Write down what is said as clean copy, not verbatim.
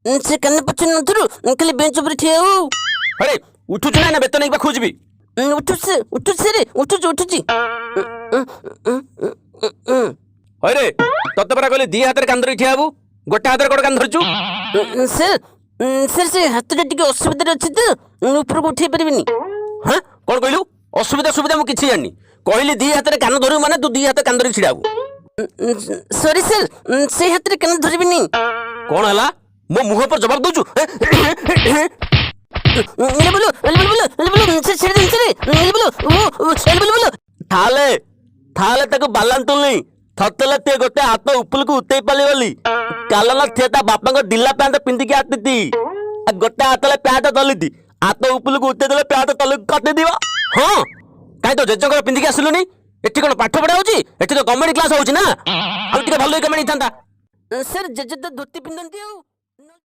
से कान पछ नथुरु खाली बेंच ऊपर ठिया हो। अरे उठु चुना ना बेतन एक बार खोजबी उठु से रे उठुची। अरे तते परा कहले दी हाथ रे कान धरि ठिया हबु गोटे हाथ रे कोड कान धरचु सर से हाथ टिके असुविधा अछि तो ऊपर को उठे परिबिनी। हां कोन कहलु असुविधा सुविधा मु किछि जानि कहली दी हाथ रे कान धरु माने तू दी हाथ कान धरि छिड़ाबु। सॉरी सर से हाथ रे कान धरबिनी। कोन हला मो मुंह पर जवाब दोछु बोलो बोलो थाले थाले ताको बालांतु नहीं थतले ते गोटे हाथ ऊपर को उतई पाली वाली कालना थे ता बापा को डिल्ला पैंट पिंदी के आती थी गोटे हाथ ले पैंट तली थी हाथ ऊपर को उतई देले पैंट तले काटी दिवा। हां काई तो जज्ज को पिंदी के आसलु नहीं एठी कोन पाठ पढा होची एठी तो कॉमेडी क्लास होची ना आ टिके भलो कमेडी थांता। सर जज्ज तो धोती पिंदंती हो।